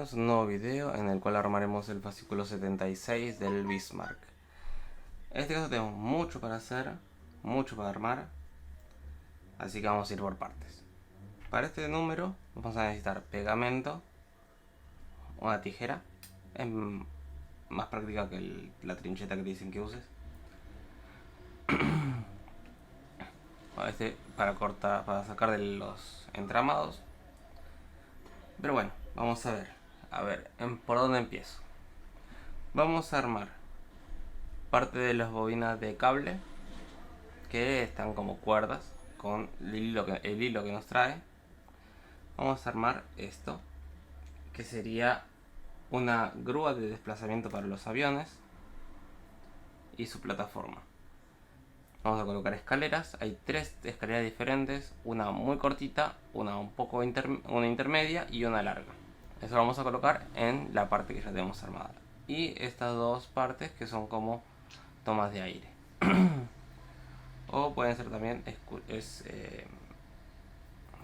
bienvenidos a un nuevo video en el cual armaremos el fascículo 76 del Bismarck. En este caso tenemos mucho para hacer, mucho para armar, así que vamos a ir por partes. Para este número vamos a necesitar pegamento, una tijera, es más práctica que la trincheta que te dicen que uses. Para cortar, para sacar de los entramados. Pero bueno, vamos a ver, ¿por dónde empiezo? Vamos a armar parte de las bobinas de cable, que están como cuerdas, con el hilo que nos trae. Vamos a armar esto, que sería una grúa de desplazamiento para los aviones y su plataforma. Vamos a colocar escaleras, hay 3 escaleras diferentes, una muy cortita, una una intermedia y una larga. Eso lo vamos a colocar en la parte que ya tenemos armada. Y estas dos partes que son como tomas de aire. O pueden ser también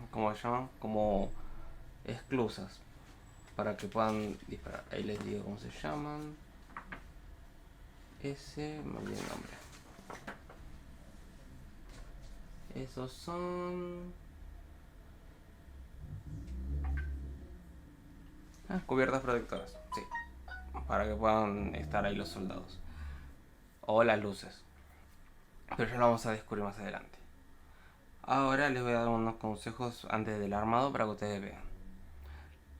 ¿cómo se llaman? Como esclusas, para que puedan disparar. Ahí les digo cómo se llaman. Me olvidé el nombre. Esos son cubiertas protectoras, sí, para que puedan estar ahí los soldados o las luces, pero ya lo vamos a descubrir más adelante. Ahora les voy a dar unos consejos antes del armado para que ustedes vean.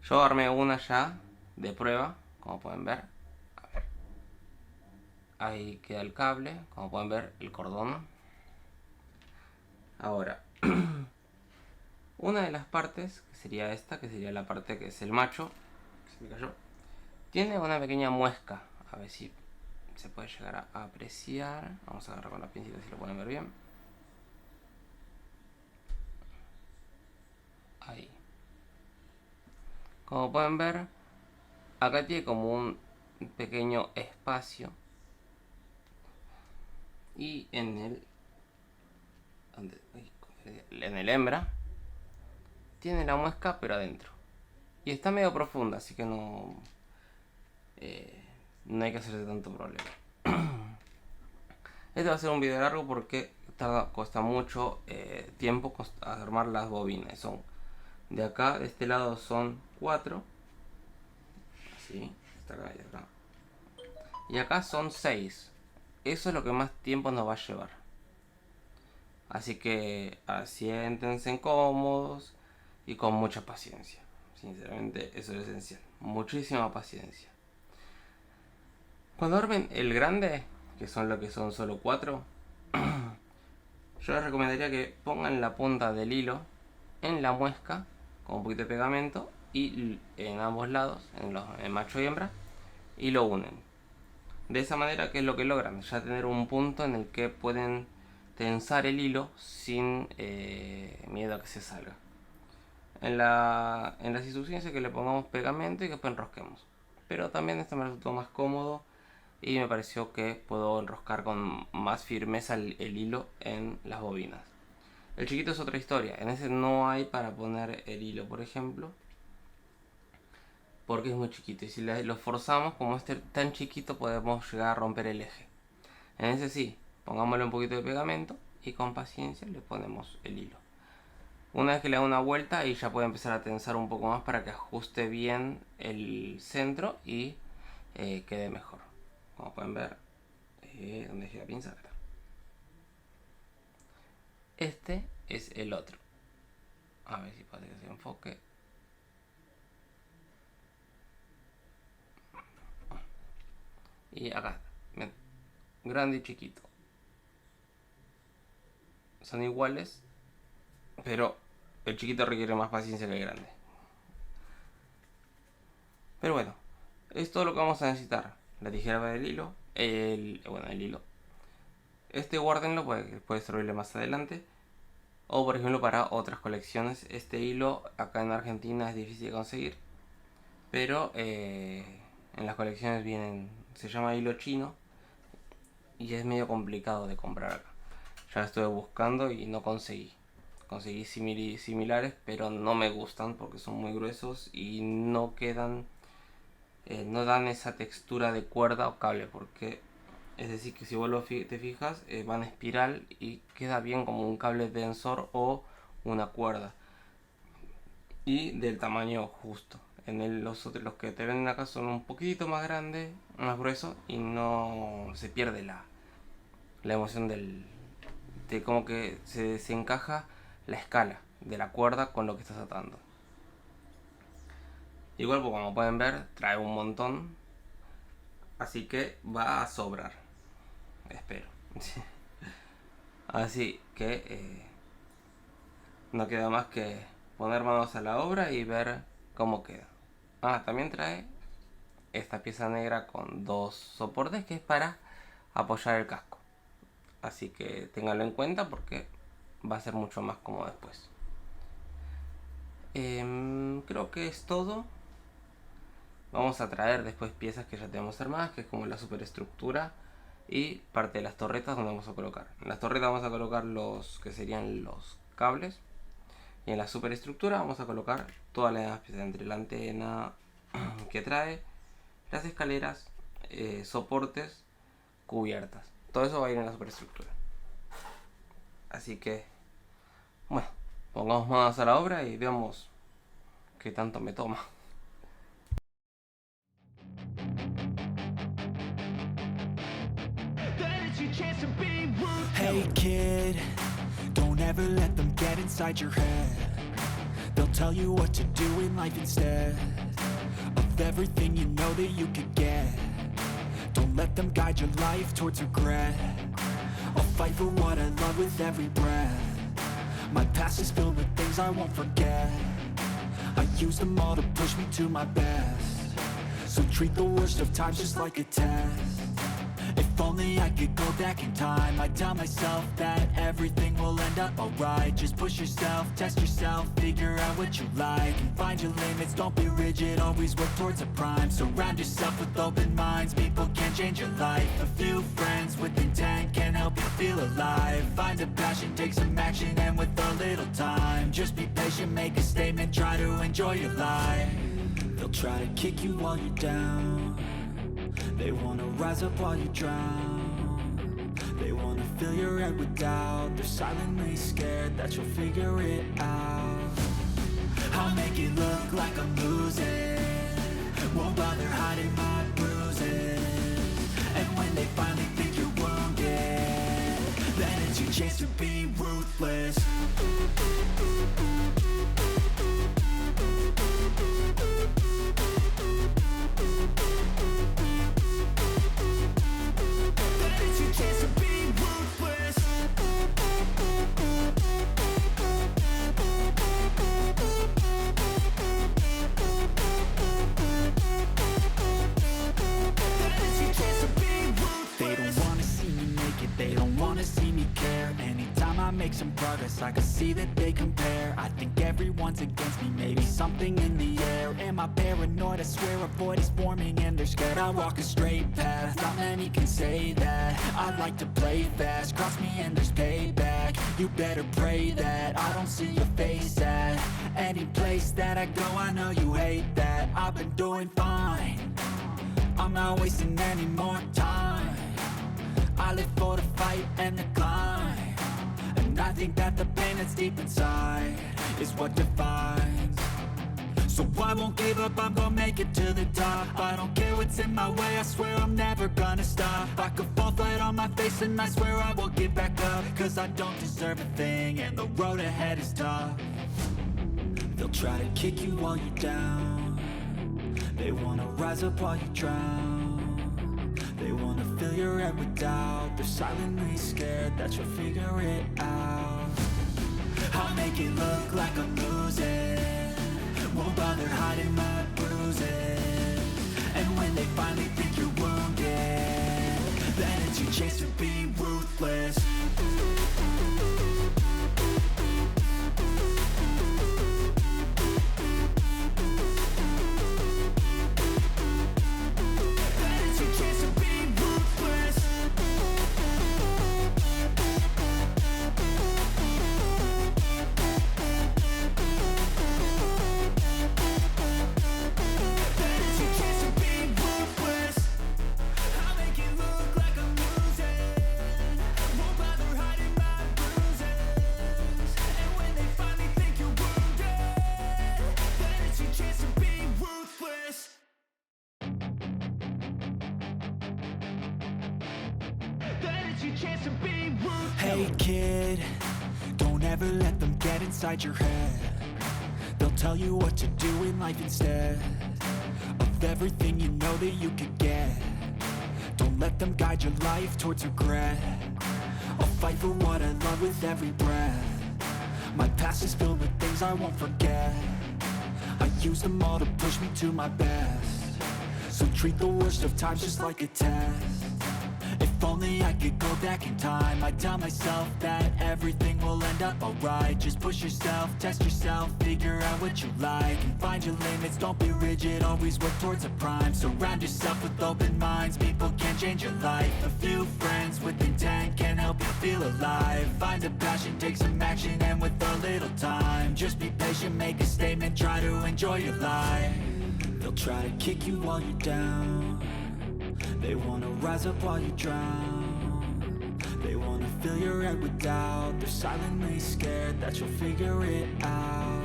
Yo armé una ya de prueba, como pueden ver. A ver. Ahí queda el cable, como pueden ver, el cordón. Ahora, una de las partes, que sería esta, que sería la parte que es el macho, que se me cayó, tiene una pequeña muesca. A ver si se puede llegar a apreciar. Vamos a agarrar con la pincita si lo pueden ver bien. Ahí. Como pueden ver, acá tiene como un pequeño espacio. Y en el hembra tiene la muesca pero adentro. Y está medio profunda, así que no hay que hacerse tanto problema. Este va a ser un video largo porque cuesta mucho tiempo armar las bobinas. Son de acá, de este lado son 4. Así, está acá y acá. Y acá son 6. Eso es lo que más tiempo nos va a llevar. Así que siéntense cómodos y con mucha paciencia. Sinceramente, eso es esencial. Muchísima paciencia. Cuando armen el grande, que son lo que son solo 4, yo les recomendaría que pongan la punta del hilo en la muesca con un poquito de pegamento y en ambos lados, en macho y hembra, y lo unen. De esa manera, ¿qué es lo que logran? Ya tener un punto en el que pueden tensar el hilo sin miedo a que se salga. En las instrucciones es que le pongamos pegamento y que después enrosquemos. Pero también esto me resultó más cómodo y me pareció que puedo enroscar con más firmeza el hilo en las bobinas. El chiquito es otra historia. En ese no hay para poner el hilo, por ejemplo, porque es muy chiquito. Y si lo forzamos, como este tan chiquito, podemos llegar a romper el eje. En ese sí, pongámosle un poquito de pegamento y con paciencia le ponemos el hilo. Una vez que le da una vuelta, ahí ya puede empezar a tensar un poco más para que ajuste bien el centro y quede mejor. Como pueden ver, donde dejé la pinza, acá. Este es el otro. A ver si puede que se enfoque. Y acá, ven, grande y chiquito. Son iguales, pero el chiquito requiere más paciencia que el grande. Pero bueno, es todo lo que vamos a necesitar. La tijera para el hilo, el hilo. Guárdenlo, puede servirle más adelante. O por ejemplo para otras colecciones. Este hilo acá en Argentina es difícil de conseguir. Pero en las colecciones se llama hilo chino. Y es medio complicado de comprar acá. Ya estuve buscando y no conseguí. Conseguí similares, pero no me gustan porque son muy gruesos y no quedan no dan esa textura de cuerda o cable, porque es decir que si vos te fijas, va en espiral y queda bien como un cable tensor o una cuerda, y del tamaño justo. Los que te venden acá son un poquito más grandes, más gruesos, y no se pierde la emoción de como que se desencaja la escala de la cuerda con lo que estás atando. Igual, pues, como pueden ver, trae un montón, así que va a sobrar, espero. Así que no queda más que poner manos a la obra y ver cómo queda. También trae esta pieza negra con dos soportes que es para apoyar el casco. Así que ténganlo en cuenta porque va a ser mucho más cómodo después. Creo que es todo. Vamos a traer después piezas que ya tenemos armadas, que es como la superestructura y parte de las torretas donde vamos a colocar. En las torretas vamos a colocar los que serían los cables, y en la superestructura vamos a colocar todas las piezas, entre la antena que trae, las escaleras, soportes, cubiertas. Todo eso va a ir en la superestructura. Así que, bueno, pongamos manos a la obra y veamos qué tanto me toma. Hey kid, don't ever let them get inside your head. They'll tell you what to do in life instead of everything you know that you could get. Don't let them guide your life towards regret. I'll fight for what I love with every breath. My past is filled with things I won't forget. I use them all to push me to my best. So treat the worst of times just like a test. If only I could go back in time, I'd tell myself that everything will end up alright. Just push yourself, test yourself, figure out what you like, and find your limits, don't be rigid, always work towards a prime. Surround yourself with open minds, people can change your life. A few friends with intent can help you feel alive. Find a passion, take some action, and with a little time, just be patient, make a statement, try to enjoy your life. They'll try to kick you while you're down. They wanna rise up while you drown. They wanna fill your head with doubt. They're silently scared that you'll figure it out. I'll make it look like I'm losing, won't bother hiding my bruises. And when they finally think you're wounded, then it's your chance to be ruthless. Make some progress, I can see that they compare. I think everyone's against me, maybe something in the air. Am I paranoid? I swear a void is forming and they're scared. I walk a straight path, not many can say that. I like to play fast, cross me and there's payback. You better pray that I don't see your face at any place that I go. I know you hate that. I've been doing fine, I'm not wasting any more time. I live for the fight and the climb. And I think that the pain that's deep inside is what defines. So I won't give up, I'm gonna make it to the top. I don't care what's in my way, I swear I'm never gonna stop. I could fall flat on my face and I swear I won't get back up. Cause I don't deserve a thing and the road ahead is tough. They'll try to kick you while you're down. They wanna rise up while you drown. They wanna fill your head with doubt. They're silently scared that you'll figure it out. I'll make it look like I'm losing, won't bother hiding my bruises. And when they finally think you're wounded, then it's your chance to be ruthless. chance to be ruthless. Hey kid, don't ever let them get inside your head. They'll tell you what to do in life instead of everything you know that you could get. Don't let them guide your life towards regret. I'll fight for what I love with every breath. My past is filled with things I won't forget. I use them all to push me to my best. So treat the worst of times just like a test. If only I could go back in time, I'd tell myself that everything will end up alright. Just push yourself, test yourself, figure out what you like, and find your limits, don't be rigid, always work towards a prime. Surround yourself with open minds, people can change your life. A few friends with intent can help you feel alive. Find a passion, take some action, and with a little time, just be patient, make a statement, try to enjoy your life. They'll try to kick you while you're down. They wanna rise up while you drown. They wanna fill your head with doubt. They're silently scared that you'll figure it out.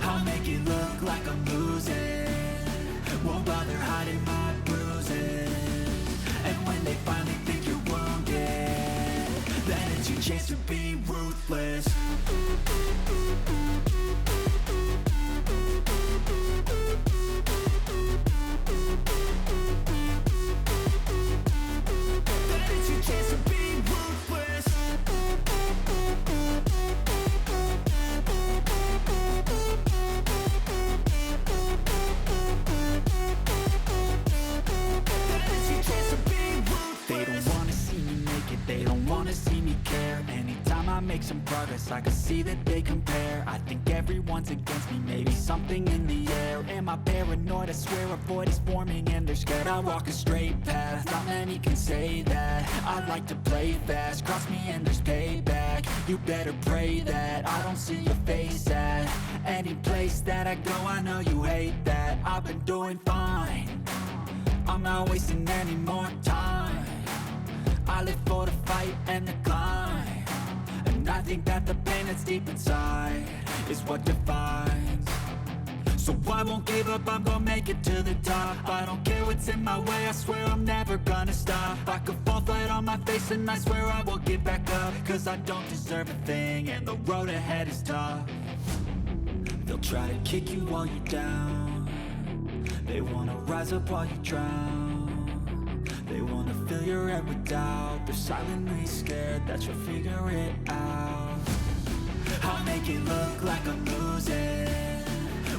I'll make it look like I'm losing, won't bother hiding my bruises. And when they finally think you're wounded, then it's your chance to be ruthless. Make some progress, I can see that they compare. I think everyone's against me, maybe something in the air. Am I paranoid? I swear a void is forming and they're scared. I walk a straight path, not many can say that. I like to play fast, cross me and there's payback. You better pray that I don't see your face at any place that I go. I know you hate that. I've been doing fine, I'm not wasting any more time. I live for the fight and the climb. I think that the pain that's deep inside is what defines. So I won't give up, I'm gonna make it to the top. I don't care what's in my way, I swear I'm never gonna stop. I could fall flat on my face and I swear I won't get back up. Cause I don't deserve a thing and the road ahead is tough. They'll try to kick you while you're down. They wanna rise up while you drown. They wanna fill your head with doubt. They're silently scared that you'll figure it out. I'll make it look like I'm losing,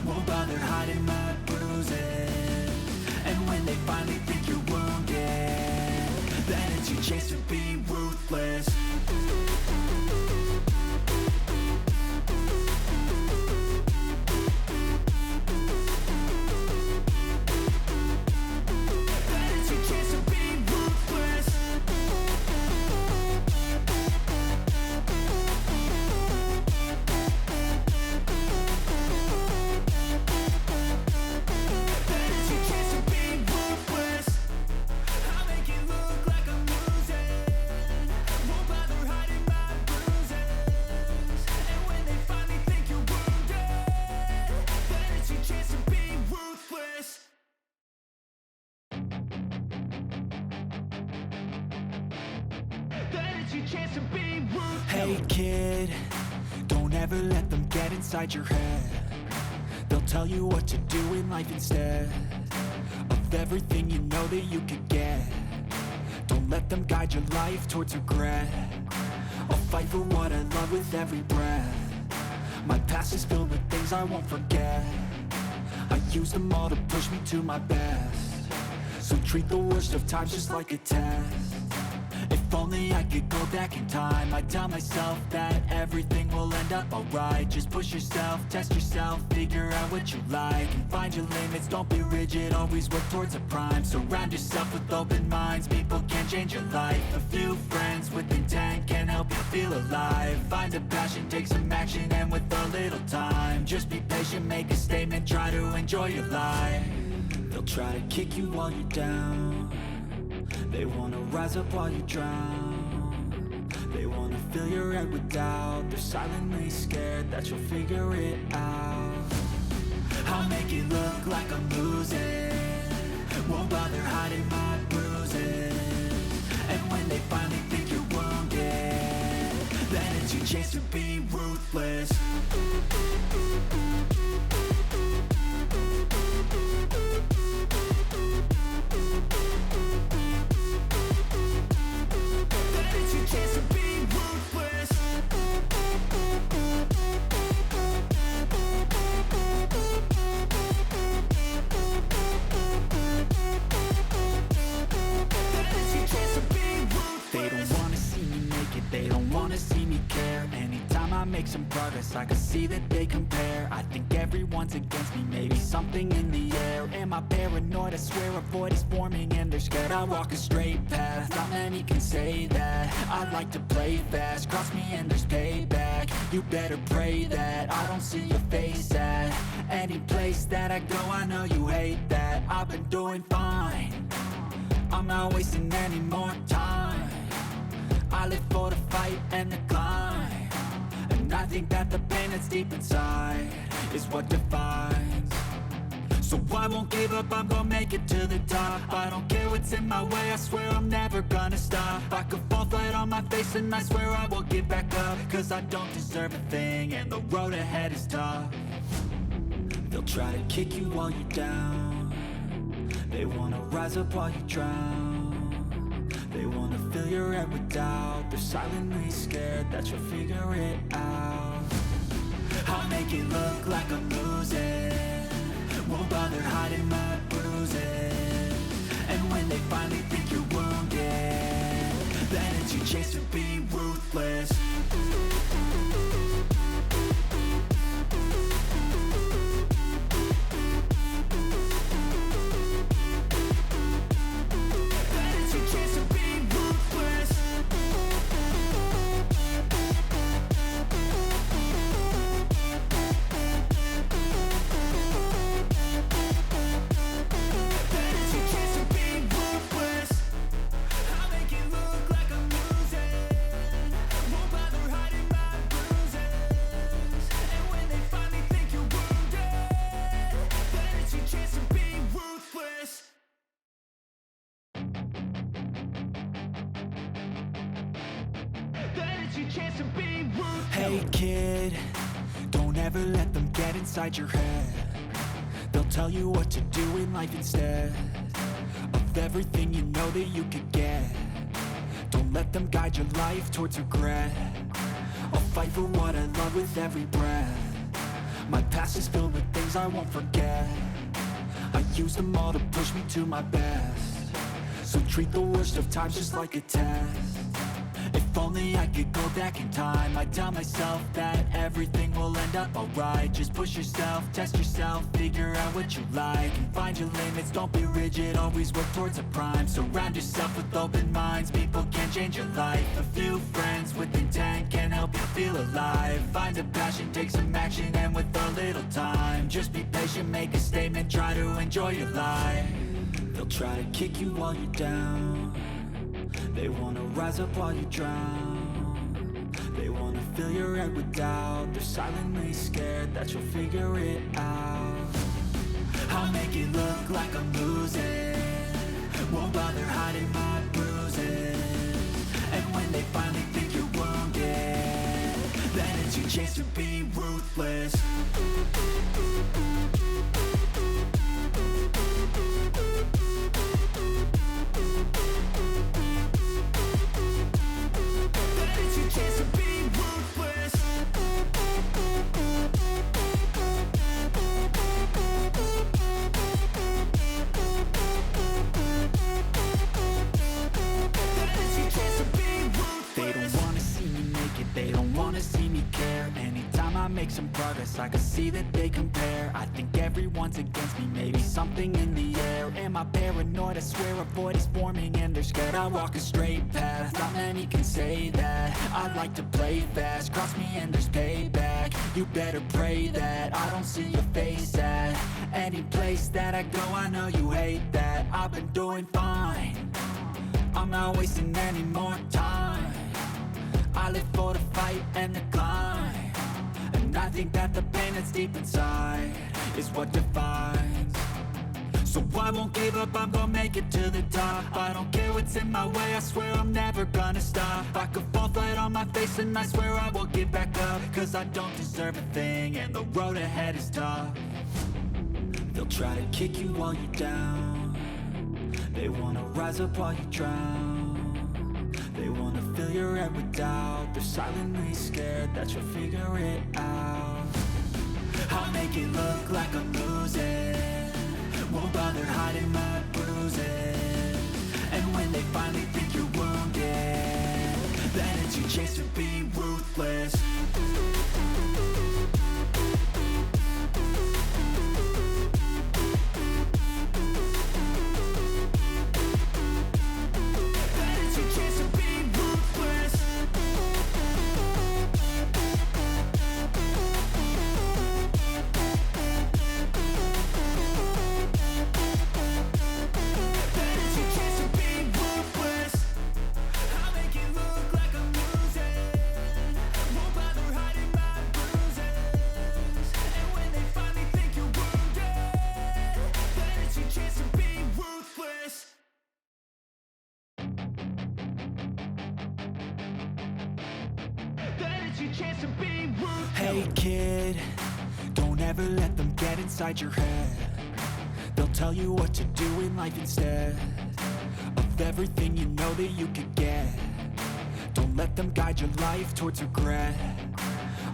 won't bother hiding my bruises. And when they finally think you're wounded, then it's your chance to be ruthless. Hey kid, don't ever let them get inside your head. They'll tell you what to do in life instead of everything you know that you could get. Don't let them guide your life towards regret. I'll fight for what I love with every breath. My past is filled with things I won't forget. I use them all to push me to my best. So treat the worst of times just like a test. If only I could go back in time, I'd tell myself that everything will end up alright. Just push yourself, test yourself, figure out what you like, and find your limits, don't be rigid, always work towards a prime. Surround yourself with open minds, people can change your life. A few friends with intent can help you feel alive. Find a passion, take some action, and with a little time, just be patient, make a statement, try to enjoy your life. They'll try to kick you while you're down. They wanna rise up while you drown. They wanna fill your head with doubt. They're silently scared that you'll figure it out. I'll make it look like I'm losing, won't bother hiding my bruises. And when they finally think you're some progress, I can see that they compare. I think everyone's against me, maybe something in the air. Am I paranoid? I swear a void is forming and they're scared. I walk a straight path, not many can say that. I like to play fast, cross me and there's payback. You better pray that I don't see your face at any place that I go. I know you hate that. I've been doing fine, I'm not wasting any more time. I live for the fight and the climb, and I think that the pain that's deep inside is what defines. So I won't give up, I'm gonna make it to the top. I don't care what's in my way, I swear I'm never gonna stop. I could fall flat on my face and I swear I will get back up, cause I don't deserve a thing and the road ahead is tough. They'll try to kick you while you're down, they wanna rise up while you drown. They wanna fill your head with doubt, they're silently scared that you'll figure it out. I'll make it look like I'm losing, won't bother hiding my bruises. And when they finally think you're wounded, then it's your chance to be ruthless. Hey kid, don't ever let them get inside your head. They'll tell you what to do in life instead of everything you know that you could get. Don't let them guide your life towards regret. I'll fight for what I love with every breath. My past is filled with things I won't forget. I use them all to push me to my best. So treat the worst of times just like a test. If only I could go back in time, I'd tell myself that everything will end up alright. Just push yourself, test yourself, figure out what you like, and find your limits, don't be rigid, always work towards a prime. Surround yourself with open minds, people can change your life. A few friends with intent can help you feel alive. Find a passion, take some action, and with a little time, just be patient, make a statement, try to enjoy your life. They'll try to kick you while you're down, they wanna rise up while you drown. They wanna fill your head with doubt, they're silently scared that you'll figure it out. I'll make it look like I'm losing, won't bother hiding my bruises. And when they finally think you're wounded, then it's your chance to be ruthless. Make some progress, I can see that they compare. I think everyone's against me, maybe something in the air. Am I paranoid? I swear a void is forming and they're scared. I walk a straight path, not many can say that. I like to play fast, cross me and there's payback. You better pray that I don't see your face at any place that I go. I know you hate that. I've been doing fine, I'm not wasting any more time. I live for the fight and the climb, and I think that the pain that's deep inside is what defines. So I won't give up, I'm gonna make it to the top. I don't care what's in my way, I swear I'm never gonna stop. I could fall flat on my face and I swear I will get back up, cause I don't deserve a thing and the road ahead is tough. They'll try to kick you while you're down, they wanna rise up while you drown. They wanna fill your head with doubt, they're silently scared that you'll figure it out. I'll make it look like I'm losing, won't bother hiding my bruises. And when they finally think you're wounded, then it's your chance to be ruthless. chance to be ruthless. Hey kid, don't ever let them get inside your head. They'll tell you what to do in life instead of everything you know that you could get. Don't let them guide your life towards regret.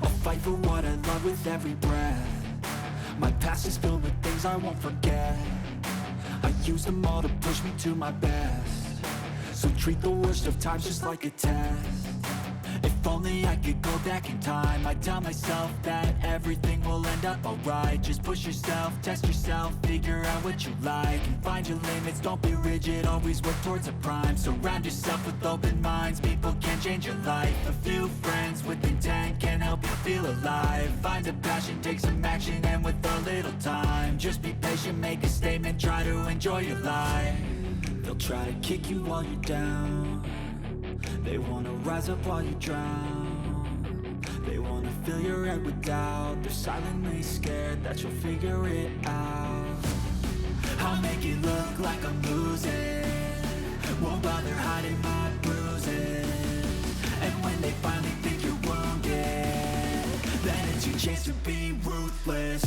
I'll fight for what I love with every breath. My past is filled with things I won't forget. I use them all to push me to my best. So treat the worst of times just like a test. If only I could go back in time, I'd tell myself that everything will end up alright. Just push yourself, test yourself, figure out what you like, and find your limits, don't be rigid, always work towards a prime. Surround yourself with open minds, people can change your life. A few friends with intent can help you feel alive. Find a passion, take some action, and with a little time, just be patient, make a statement, try to enjoy your life. They'll try to kick you while you're down. They wanna rise up while you drown. They wanna fill your head with doubt. They're silently scared that you'll figure it out. I'll make it look like I'm losing, won't bother hiding my bruises. And when they finally think you're wounded, then it's your chance to be ruthless.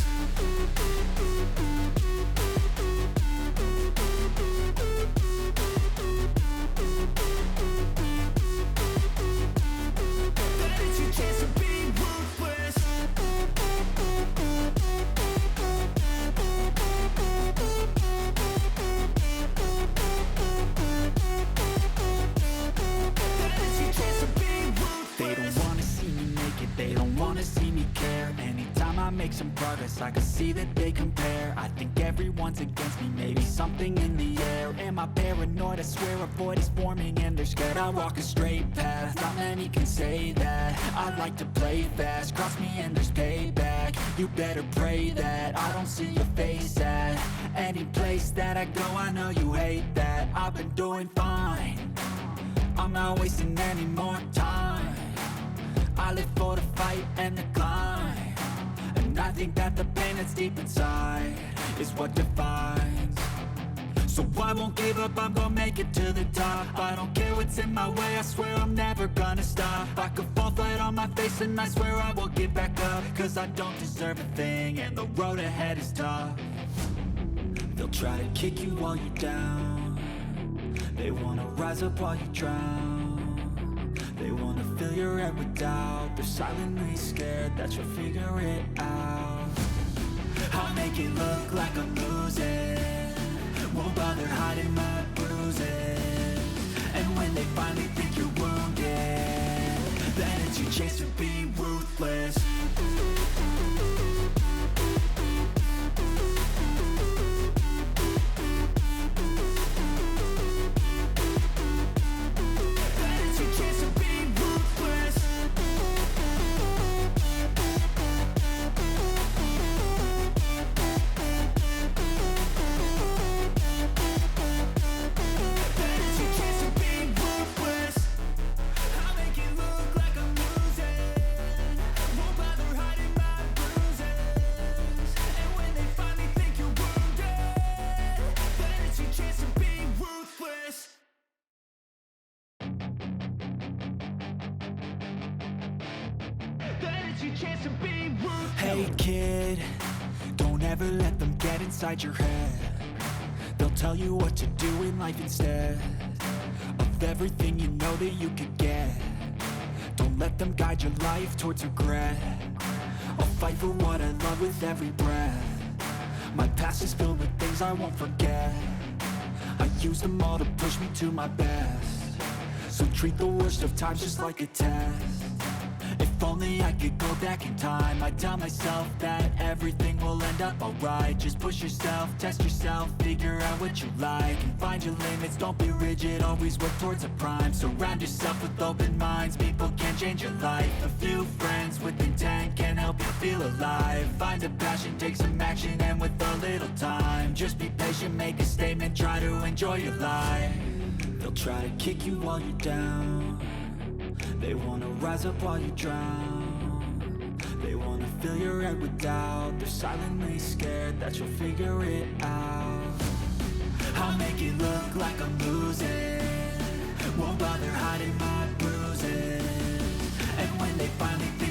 They don't wanna see me care. Anytime I make some progress, I can see that they compare. I think everyone's against me, maybe something in the air. Am I paranoid? I swear a void is forming and they're scared. I walk a straight path, not many can say that. I like to play fast, cross me and there's payback. You better pray that I don't see your face at any place that I go. I know you hate that. I've been doing fine, I'm not wasting any more time. I live for the fight and the climb, and I think that the pain that's deep inside is what defines. So I won't give up, I'm gonna make it to the top. I don't care what's in my way, I swear I'm never gonna stop. I could fall flat on my face and I swear I won't get back up, cause I don't deserve a thing and the road ahead is tough. They'll try to kick you while you're down. They wanna rise up while you drown. They wanna fill your head with doubt. They're silently scared that you'll figure it out. I'll make it look like I'm losing, won't bother hiding my bruises. And when they finally think you're wounded, then it's your chance to be ruthless. Hey kid, don't ever let them get inside your head. They'll tell you what to do in life instead of everything you know that you could get. Don't let them guide your life towards regret. I'll fight for what I love with every breath. My past is filled with things I won't forget. I use them all to push me to my best. So treat the worst of times just like a test. If only I could go back in time, I'd tell myself that everything will end up alright. Just push yourself, test yourself, figure out what you like, and find your limits, don't be rigid, always work towards a prime. Surround yourself with open minds, people can change your life. A few friends with intent can help you feel alive. Find a passion, take some action, and with a little time, just be patient, make a statement, try to enjoy your life. They'll try to kick you while you're down. They wanna rise up while you drown. They wanna fill your head with doubt. They're silently scared that you'll figure it out. I'll make it look like I'm losing, won't bother hiding my bruises. And when they finally think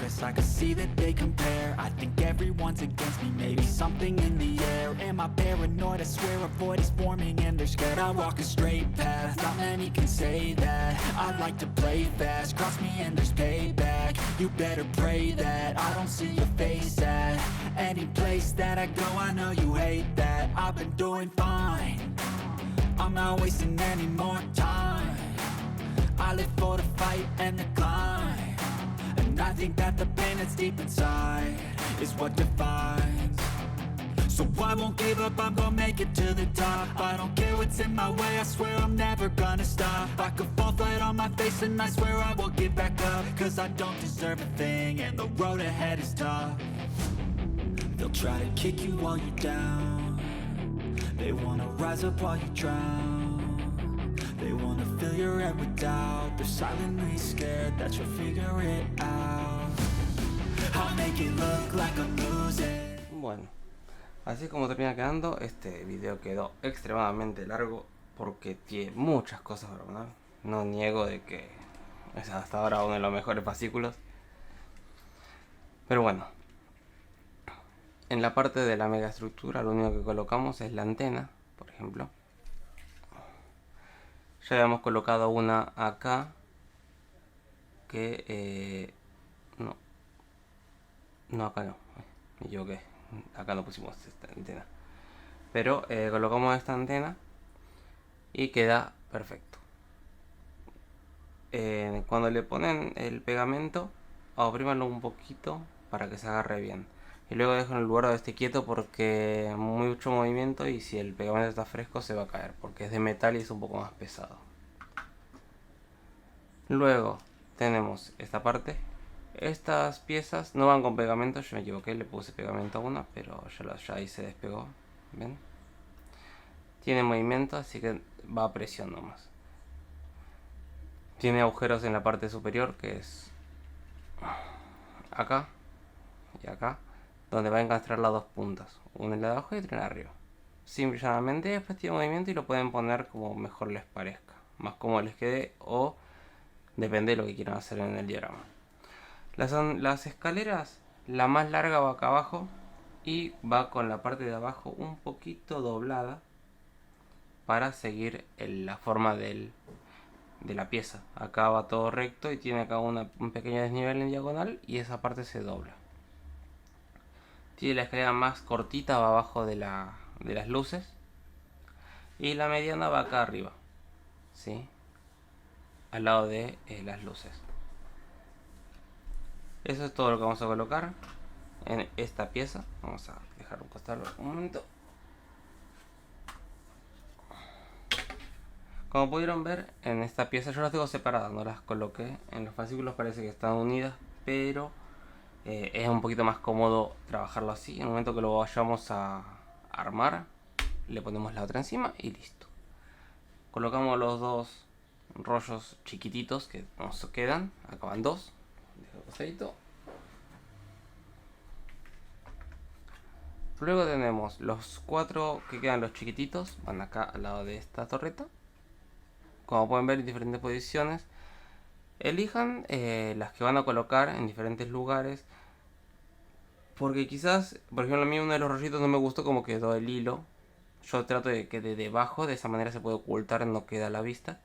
nervous, I can see that they compare. I think everyone's against me, maybe something in the air. Am I paranoid? I swear a void is forming and they're scared. I walk a straight path, not many can say that. I like to play fast, cross me and there's payback. You better pray that I don't see your face at any place that I go. I know you hate that. I've been doing fine, I'm not wasting any more time. I live for the fight and the climb, and I think that the pain that's deep inside is what defines. So I won't give up, I'm gonna make it to the top. I don't care what's in my way, I swear I'm never gonna stop. I could fall flat on my face and I swear I will get back up, cause I don't deserve a thing and the road ahead is tough. They'll try to kick you while you're down, they wanna rise up while you drown. They wanna fill your head with doubt, they're silently scared that you'll figure it out. I'll make it look like I'm losing. Bueno, así como termina quedando, este video quedó extremadamente largo porque tiene muchas cosas para hablar. No niego de que es hasta ahora uno de los mejores fascículos. Pero bueno, en la parte de la megaestructura lo único que colocamos es la antena, por ejemplo. Ya habíamos colocado una acá que no acá no, me equivoqué, acá no pusimos esta antena, pero colocamos esta antena y queda perfecto. Cuando le ponen el pegamento, oprímanlo un poquito para que se agarre bien y luego dejen el lugar donde esté quieto porque mucho movimiento y si el pegamento está fresco se va a caer porque es de metal y es un poco más pesado. Luego tenemos esta parte. Estas piezas no van con pegamento, yo me equivoqué, le puse pegamento a una, pero ya ahí se despegó. ¿Ven? Tiene movimiento, así que va a presión nomás. Tiene agujeros en la parte superior, que es acá y acá, donde va a encajar las dos puntas, una en la de abajo y otra en la de arriba. Simple y llanamente, después tiene movimiento y lo pueden poner como mejor les parezca, más cómodo les quede o depende de lo que quieran hacer en el diagrama. Las escaleras, la más larga va acá abajo y va con la parte de abajo un poquito doblada para seguir la forma de la pieza. Acá va todo recto y tiene acá un pequeño desnivel en diagonal y esa parte se dobla. Tiene la escalera más cortita, va abajo de las luces y la mediana va acá arriba, ¿sí? Al lado de las luces. Eso es todo lo que vamos a colocar en esta pieza. Vamos a dejar un costado un momento. Como pudieron ver, en esta pieza yo las tengo separadas, no las coloqué. En los fascículos parece que están unidas, pero es un poquito más cómodo trabajarlo así. En el momento que lo vayamos a armar, le ponemos la otra encima y listo. Colocamos los dos rollos chiquititos que nos quedan. Acá van dos. Dejo costadito. Luego tenemos los cuatro que quedan, los chiquititos, van acá al lado de esta torreta. Como pueden ver en diferentes posiciones. Elijan las que van a colocar en diferentes lugares. Porque quizás, por ejemplo, a mí uno de los rollitos no me gustó como quedó el hilo. Yo trato de que de debajo, de esa manera se puede ocultar, no queda a la vista.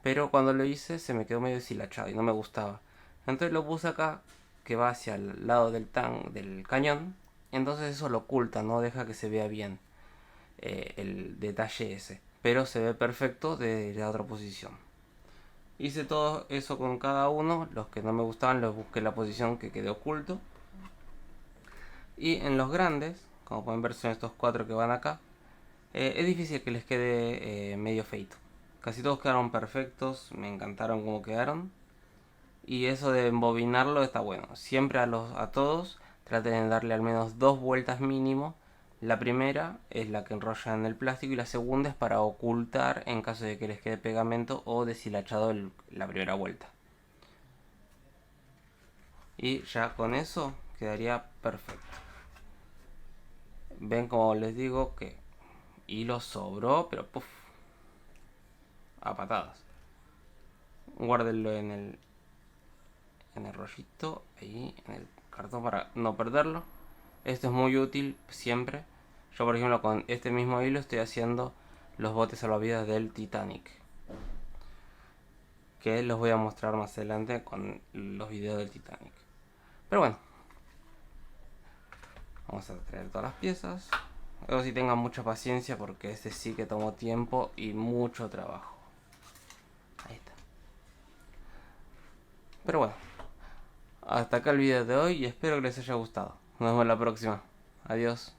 Pero cuando lo hice se me quedó medio deshilachado y no me gustaba. Entonces lo puse acá, que va hacia el lado del cañón. Entonces eso lo oculta, no deja que se vea bien el detalle ese. Pero se ve perfecto de la otra posición. Hice todo eso con cada uno. Los que no me gustaban los busqué la posición que quedó oculto. Y en los grandes, como pueden ver son estos cuatro que van acá. Es difícil que les quede medio feito. Casi todos quedaron perfectos, me encantaron como quedaron. Y eso de embobinarlo está bueno. Siempre a todos traten de darle al menos 2 vueltas mínimo. La primera es la que enrolla en el plástico y la segunda es para ocultar en caso de que les quede pegamento o deshilachado la primera vuelta. Y ya con eso quedaría perfecto. Ven como les digo que hilo sobró, pero puff, a patadas. Guárdenlo en en el rollito, ahí en el cartón para no perderlo. Esto es muy útil siempre. Yo por ejemplo con este mismo hilo estoy haciendo los botes salvavidas del Titanic, que los voy a mostrar más adelante con los videos del Titanic. Pero bueno, vamos a traer todas las piezas. Luego sí tengan mucha paciencia porque este sí que tomó tiempo y mucho trabajo. Ahí está. Pero bueno, hasta acá el video de hoy y espero que les haya gustado. Nos vemos la próxima. Adiós.